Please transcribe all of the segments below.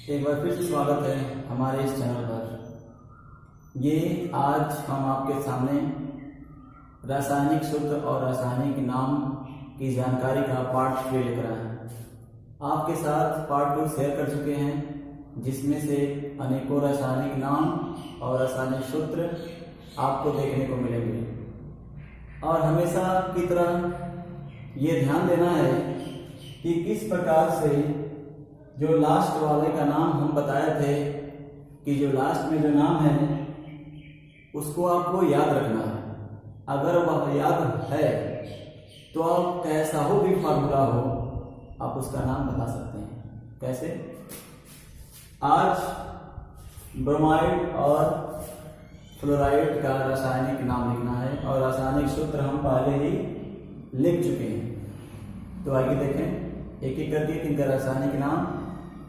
एक बार फिर से स्वागत है हमारे इस चैनल पर। ये आज हम आपके सामने रासायनिक सूत्र और रासायनिक नाम की जानकारी का पार्ट 2 लेकर आए हैं। आपके साथ पार्ट 2 शेयर कर चुके हैं, जिसमें से अनेकों रासायनिक नाम और रासायनिक सूत्र आपको देखने को मिलेंगे। और हमेशा की तरह ये ध्यान देना है कि किस प्रकार से जो लास्ट वाले का नाम हम बताए थे कि जो लास्ट में जो नाम है उसको आपको याद रखना है। अगर वह याद है तो आप कैसा हो भी फार्मूला हो आप उसका नाम बता सकते हैं। कैसे? आज ब्रोमाइड और फ्लोराइड का रासायनिक नाम लिखना है और रासायनिक सूत्र हम पहले ही लिख चुके हैं। तो आइए देखें एक एक करके इनका रासायनिक नाम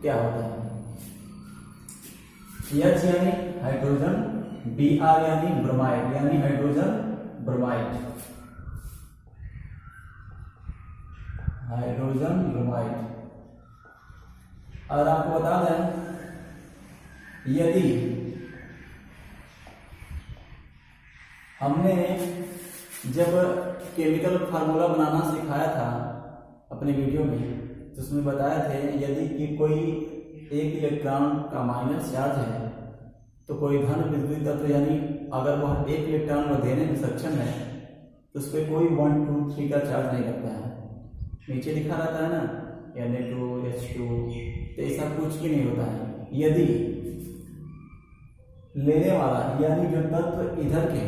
क्या होता है। H यानी हाइड्रोजन, Br यानी ब्रोमाइड यानी हाइड्रोजन ब्रोमाइड, हाइड्रोजन ब्रोमाइड। और आपको बता दें, यदि हमने जब केमिकल फार्मूला बनाना सिखाया था अपने वीडियो में, तो उसमें बताए थे यदि कि कोई एक इलेक्ट्रॉन का माइनस चार्ज है तो कोई धन विद्युत तत्व यानी अगर वह एक इलेक्ट्रॉन को देने में सक्षम है तो उस पर कोई 1 2 3 का चार्ज नहीं लगता है। नीचे लिखा रहता है ना Na2H2, तो ऐसा कुछ भी नहीं होता है। यदि लेने वाला यानी जो तत्व इधर के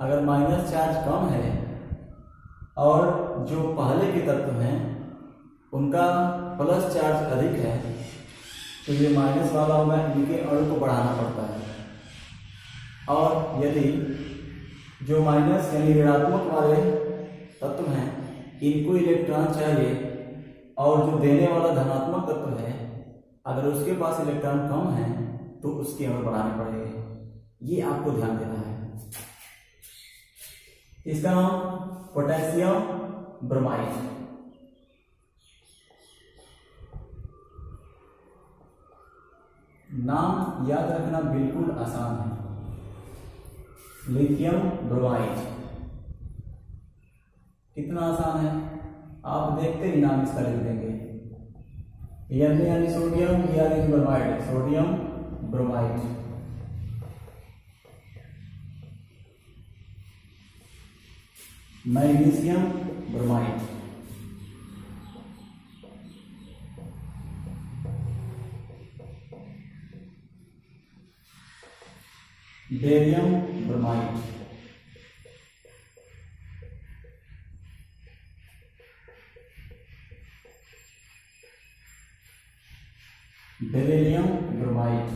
अगर माइनस चार्ज कम है और जो पहले के तत्व हैं उनका प्लस चार्ज अधिक है, तो ये माइनस वाला होगा, इनके अणु को बढ़ाना पड़ता है। और यदि जो माइनस यानी ऋणात्मक वाले तत्व हैं इनको इलेक्ट्रॉन चाहिए और जो देने वाला धनात्मक तत्व है अगर उसके पास इलेक्ट्रॉन कम है तो उसके अणु बढ़ाने पड़ेंगे। ये आपको ध्यान देना है। इसका नाम पोटेशियम ब्रोमाइड। नाम याद रखना बिल्कुल आसान है। लिथियम ब्रोमाइड कितना आसान है, आप देखते ही नाम इसका लिख देंगे। N यानी सोडियम, B यानी bromide, sodium bromide. Magnesium bromide, barium bromide, beryllium bromide,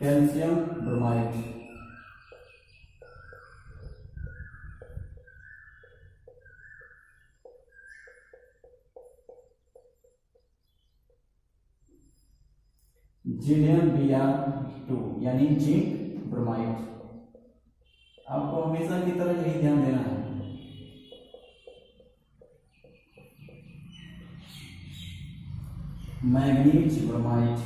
calcium bromide, जिलियम Br2 यानी जिंक ब्रोमाइड। आपको हमेशा की तरह यही ध्यान देना है। Manganese bromide,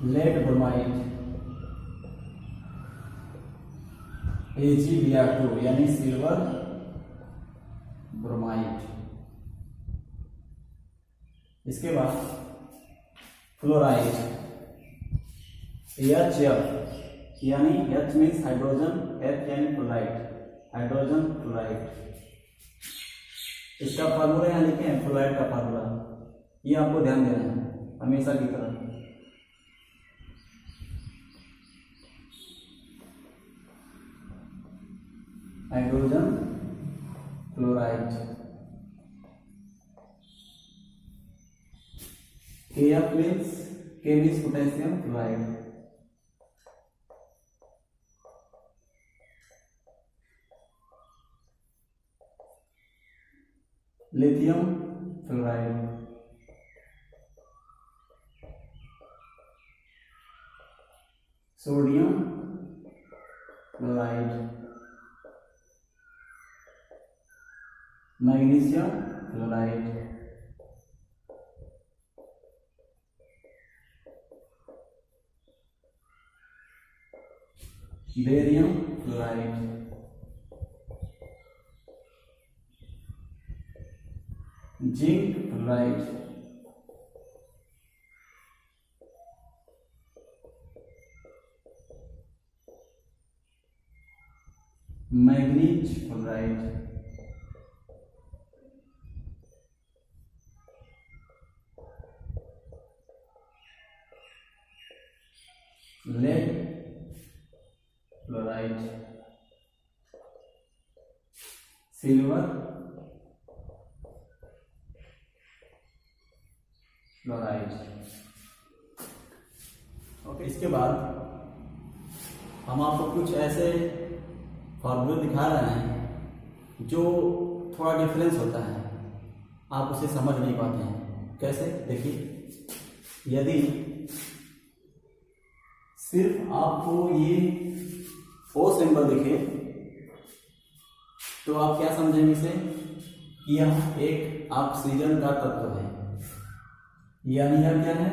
lead bromide, AgBr2 यानी सिल्वर ब्रोमाइड। इसके बाद फ्लोराइड, HF यानी H मीन्स हाइड्रोजन, F यानी फ्लोराइड, हाइड्रोजन फ्लोराइड। इसका फार्मूला यहाँ लिखे हैं, फ्लोराइड का फार्मूला, ये आपको ध्यान देना है हमेशा की तरह। Hydrogen fluoride, Kf means K means potassium chloride, lithium fluoride, sodium chloride, magnesium chloride, barium chloride, zinc chloride, manganese chloride, lead chloride, silver chloride. Okay, इसके बाद हम आपको कुछ ऐसे फॉर्मूले दिखा रहे हैं जो थोड़ा डिफरेंस होता है, आप उसे समझ नहीं पाते हैं। कैसे? देखिए, यदि सिर्फ आपको ये O सिंबल दिखे तो आप क्या समझेंगे इसे कि यह एक ऑक्सीजन का तत्व है, यानी यह क्या है?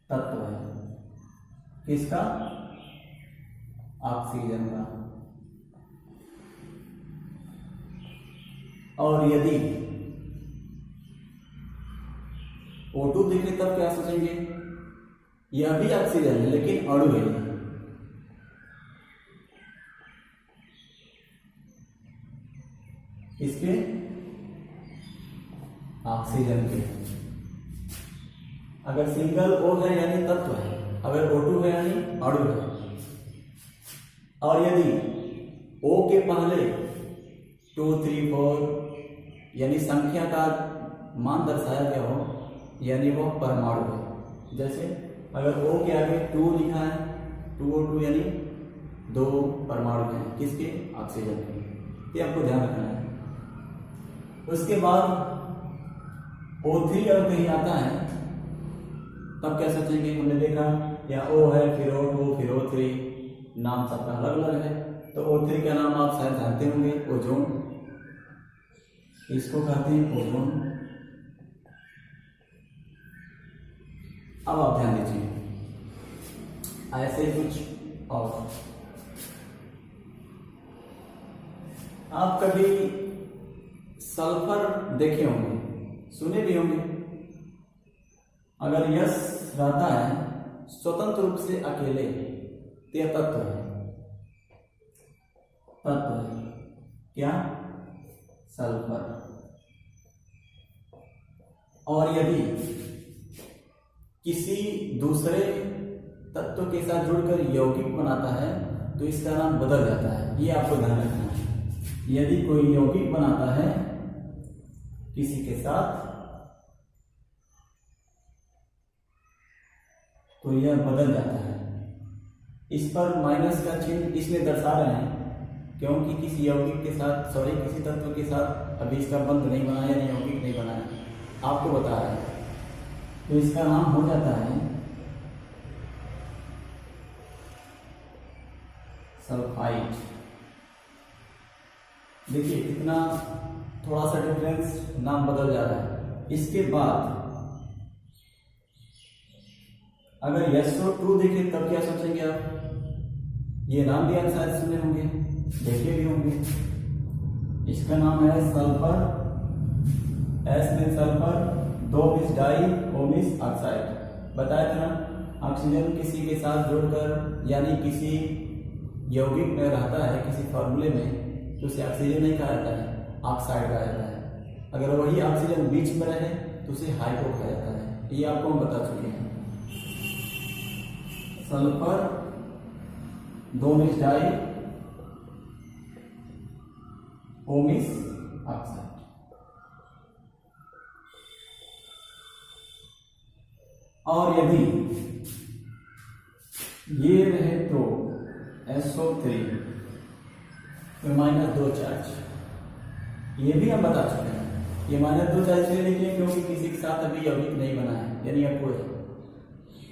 तत्व है। किसका? ऑक्सीजन का। और यदि O2 दिखे तब क्या सोचेंगे? यह भी ऑक्सीजन है लेकिन अणु है। इसके ऑक्सीजन के। अगर सिंगल O है यानी तत्व है, अगर O2 है यानी अणु है। और यदि O के पहले 2, 3, 4 यानी संख्या का मान दर्शाया गया हो, यानी वो परमाणु है। जैसे अगर O के आगे 2 लिखा है, 2O2 यानी 2 परमाणु हैं। किसके? ऑक्सीजन के। ये आपको ध्यान रखना है। उसके बाद O3 अगर कहीं आता है तब क्या सोचेंगे? हमने देखा या O है, फिर O2, फिर O3, नाम सबका अलग अलग है। तो O3 का नाम आप शायद जानते होंगे, ओजोन। इसको कहते हैं ओजोन। अब आप ध्यान दीजिए, ऐसे कुछ और आप कभी सल्फर देखे होंगे, सुने भी होंगे। अगर यश रहता है स्वतंत्र रूप से अकेले तो यह तत्व है। तत्व है क्या? सल्फर। और यदि किसी दूसरे तत्व के साथ जुड़कर यौगिक बनाता है तो इसका नाम बदल जाता है। ये आपको ध्यान रखना है। यदि कोई यौगिक बनाता है किसी के साथ तो यह बदल जाता है। इस पर माइनस का चिन्ह इसलिए दर्शा रहे हैं क्योंकि किसी यौगिक के साथ, किसी तत्व के साथ अभी इसका बंध नहीं बना यानी यौगिक नहीं बना है, आपको बता रहे हैं। तो इसका नाम हो जाता है सल्फाइड। देखिए कितना थोड़ा सा डिफरेंस, नाम बदल जा रहा है। इसके बाद अगर SO2 देखें तब क्या सोचेंगे आप? ये नाम भी आप शायद सुने होंगे, देखे भी होंगे। इसका नाम है सल्फर। S में सल्फर, 2 मिस डाई ओमिस ऑक्साइड। बताया था ना, ऑक्सीजन किसी के साथ जुड़कर यानी किसी यौगिक में रहता है, किसी फॉर्मूले में, तो उसे ऑक्सीजन नहीं कहा जाता है, ऑक्साइड कहा जाता है। अगर वही ऑक्सीजन बीच में रहे तो उसे हाइड्रो कहा जाता है। ये आपको हम बता चुके हैं। सल्फर, 2 मिस डाई ओमिस ऑक्साइड। और यदि ये रहे तो SO3 तो -2 चार्ज। ये भी हम बता चुके हैं। ये -2 चार्ज इसलिए लिखे क्योंकि किसी के साथ अभी यौगिक नहीं बना है, यानी अपूर्ण है।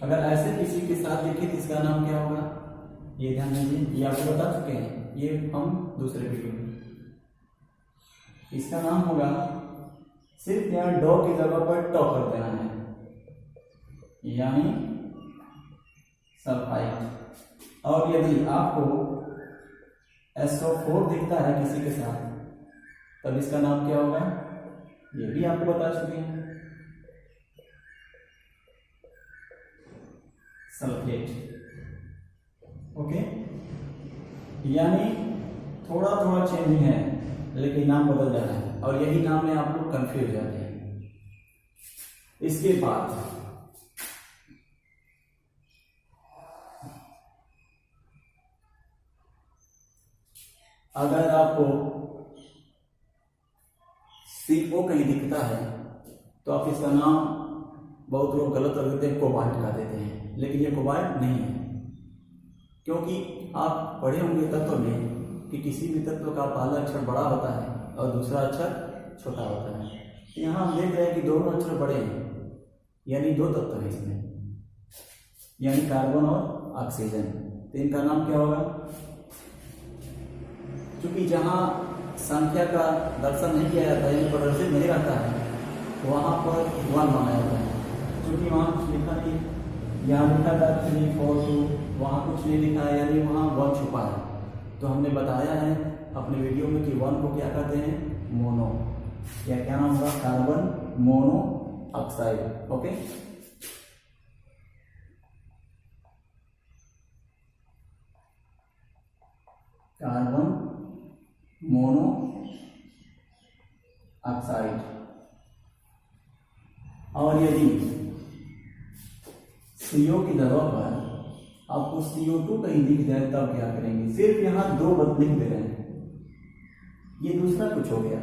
अगर ऐसे किसी के साथ लिखे तो इसका नाम क्या होगा, ये ध्यान दीजिए, ये आपको बता चुके हैं, ये हम दूसरे वीडियो में। इसका नाम होगा, सिर्फ यहाँ डॉ की जगह पर टॉ कर देना है, यानी सल्फाइड। और यदि आपको SO4 दिखता है किसी के साथ, तब इसका नाम क्या होगा, ये भी आपको बता चुके हैं, सल्फेट। ओके, यानी थोड़ा थोड़ा चेंजिंग है लेकिन नाम बदल जाना है, और यही नाम में आप लोग कंफ्यूज जाते हैं। इसके बाद अगर आपको CO कहीं दिखता है तो आप इसका नाम, बहुत लोग गलत कर देते हैं, कोबाल्ट का देते हैं, लेकिन ये कोबाल्ट नहीं है। क्योंकि आप पढ़े होंगे तत्व में कि किसी भी तत्व का पहला अक्षर बड़ा होता है और दूसरा अक्षर छोटा होता है। तो यहाँ हम देख रहे हैं कि दोनों अक्षर बड़े हैं, यानी दो तत्व है इसमें, यानी कार्बन और ऑक्सीजन। तो इनका नाम क्या होगा, क्योंकि जहाँ संख्या का दर्शन नहीं किया जाता है, प्रदर्शित नहीं रहता है, वहाँ पर 1 माना जाता है। क्योंकि वहाँ लिखा नहीं, यहाँ लिखा था 3 4 2, वहाँ कुछ नहीं लिखा है, यानी वहाँ 1 छुपा है। तो हमने बताया है अपने वीडियो में कि 1 को क्या कहते हैं, मोनो, या क्या नाम होगा, carbon mono oxide. Okay, carbon mono oxide. और यदि CO की जगह पर आपको CO2 कहीं दिख जाए तब क्या करेंगे, सिर्फ यहां 2 लिख दे रहे हैं, ये दूसरा कुछ हो गया,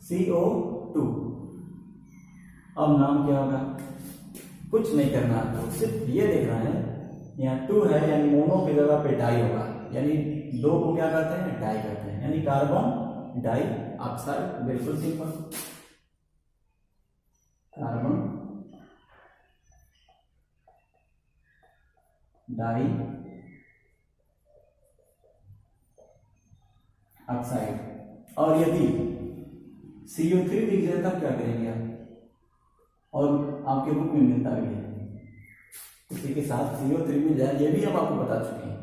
CO2। अब नाम क्या होगा, कुछ नहीं करना आपको, सिर्फ ये देखना है, यहाँ 2 है यानी मोनो की जगह पे डाई होगा, यानी 2 को क्या कहते हैं, डाई कहते हैं, यानी कार्बन डाई ऑक्साइड। बिल्कुल सिंपल, कार्बन डाई ऑक्साइड। और यदि CO3 दिख जाए तब क्या करेंगे आप, और आपके बुक में मिलता भी है, किसी के साथ CO3 मिल जाए, ये भी हम आपको बता चुके हैं,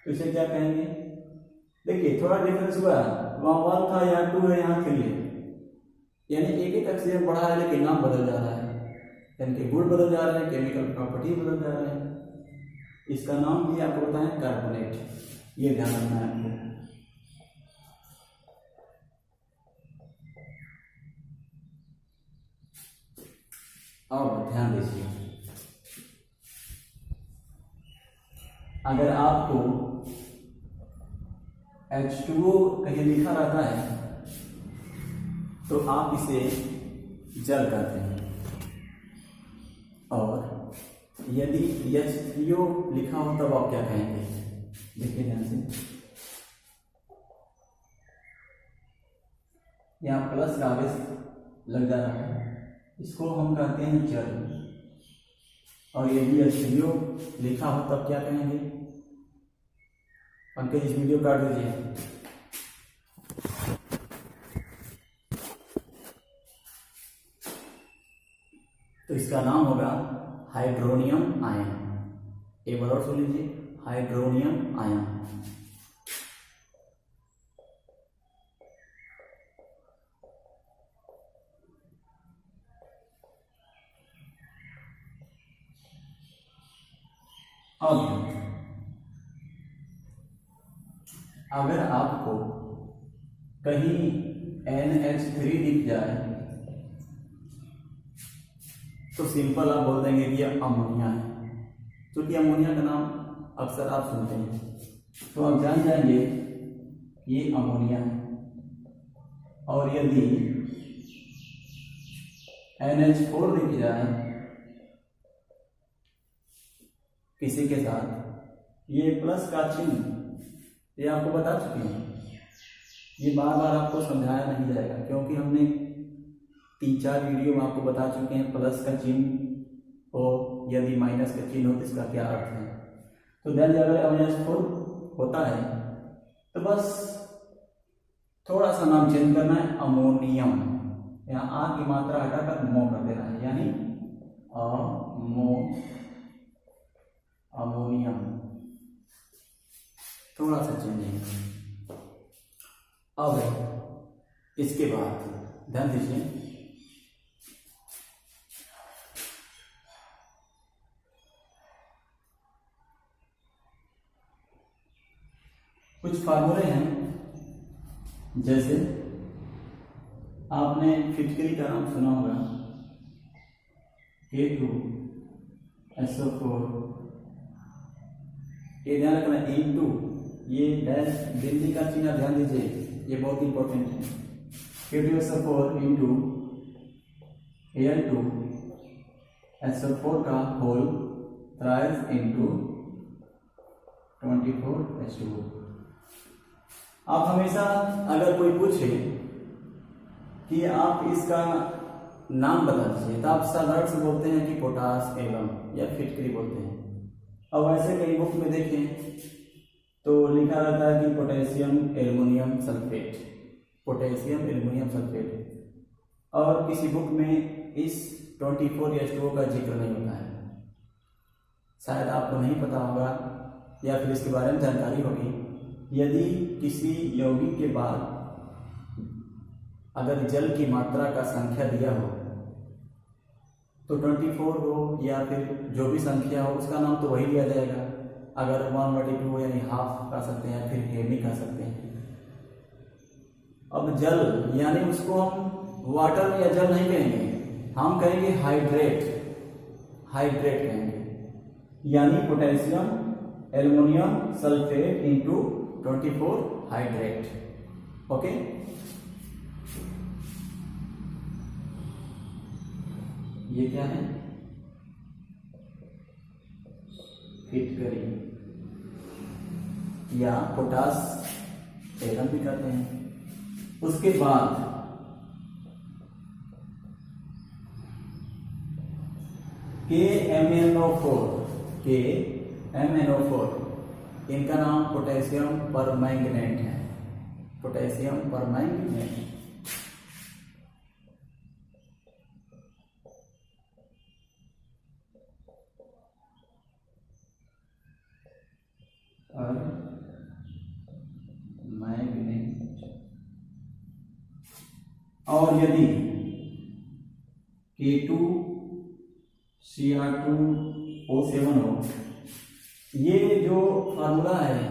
तो इसे क्या कहेंगे। देखिए थोड़ा डिफरेंस हुआ, वहाँ 1 था, यहाँ 2 है, यहाँ 3 है, यानी एक एक ऑक्सीजन बढ़ा है लेकिन नाम बदल जा रहा है, यानी कि गुण बदल जा रहे हैं, केमिकल प्रॉपर्टी बदल जा रहे हैं। इसका नाम भी आपको बताएं, कार्बोनेट, ये ध्यान रखना है आपको। अब ध्यान दीजिए, अगर आपको H2O कहीं लिखा रहता है तो आप इसे जल कहते हैं, और यदि H3O लिखा हो तब आप क्या कहेंगे, देखिए ध्यान से, यहाँ प्लस का आवेश लग जा रहा है, इसको हम कहते हैं जल। और यदि H3O लिखा हो तब क्या कहेंगे, पंकज इस वीडियो काट दीजिए। तो इसका नाम होगा हाइड्रोनियम आयन। एक बार और सुन लीजिए, हाइड्रोनियम आयन। अब अगर आपको कहीं NH3 दिख जाए तो सिंपल आप बोल देंगे कि यह अमोनिया है, क्योंकि अमोनिया का नाम अक्सर आप सुनते हैं, तो आप जान जाएंगे ये अमोनिया है। और यदि NH4 दिख जाए किसी के साथ, ये प्लस का चिन्ह, ये आपको बता चुके हैं, ये बार बार आपको समझाया नहीं जाएगा, क्योंकि हमने 3-4 वीडियो में आपको बता चुके हैं प्लस का चिन्ह को यदि माइनस का चिन्ह हो तो इसका क्या अर्थ है। तो ध्यान अगर अमोनियस होता है तो बस थोड़ा सा नाम चेंज करना है, अमोनियम, यहाँ आ की मात्रा हटाकर मो कर देना है, यानी अमोनियम, थोड़ा सा चेंज है। अब इसके बाद ध्यान दीजिए, कुछ फार्मूले हैं, जैसे आपने फिटकरी का नाम सुना होगा, K2SO4, ये ध्यान रखना, इंटू ये डैश बिंदी का चिन्ह ध्यान दीजिए, ये बहुत इंपॉर्टेंट है। K2SO4 इंटू Al2SO4 का होल थ्राइस इंटू 24H2O। आप हमेशा अगर कोई पूछे कि आप इसका नाम बता दीजिए तो आप साधारण से बोलते हैं कि पोटास एलम या फिटकरी बोलते हैं। अब ऐसे कई बुक में देखें तो लिखा रहता है कि potassium aluminium sulphate, potassium aluminium sulphate, और किसी बुक में इस 24H2O का जिक्र नहीं होता है। शायद आपको नहीं पता होगा या फिर इसके बारे में जानकारी होगी। यदि किसी यौगिक के बाद अगर जल की मात्रा का संख्या दिया हो तो 24 हो या फिर जो भी संख्या हो उसका नाम तो वही लिया जाएगा। अगर 1/2 यानी हाफ कह सकते हैं, फिर हेमी कह सकते हैं। अब जल यानी उसको हम वाटर या जल नहीं कहेंगे, हम कहेंगे हाइड्रेट, हाइड्रेट कहेंगे, यानी potassium aluminium sulphate into 24 hydrate. Okay, ये क्या है, फिटकरी या पोटास एलम भी कहते हैं। उसके बाद KMnO4, इनका नाम पोटेशियम परमैंगनेट है, पोटेशियम परमैंगनेट। और यदि K2Cr2O7 हो, ये जो फार्मूला है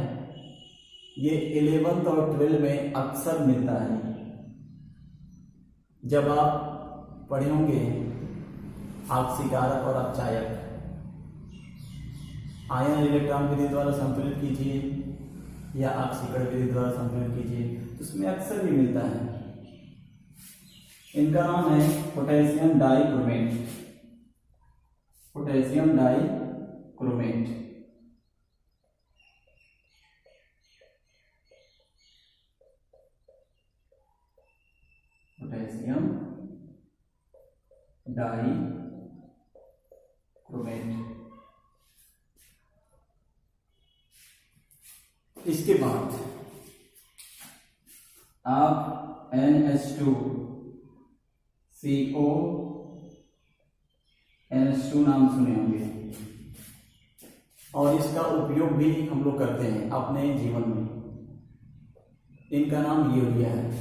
ये 11th और 12th में अक्सर मिलता है। जब आप पढ़े होंगे आक्सीकारक और अपचायक, आयन इलेक्ट्रॉन विधि द्वारा संतुलित कीजिए या ऑक्सीकरण विधि द्वारा संतुलित कीजिए, तो उसमें अक्सर भी मिलता है। इनका नाम है potassium dichromate, potassium dichromate. Potassium dichromate. इसके बाद आप NH2CO नाम सुने होंगे और इसका उपयोग भी हम लोग करते हैं अपने जीवन में। इनका नाम यूरिया है।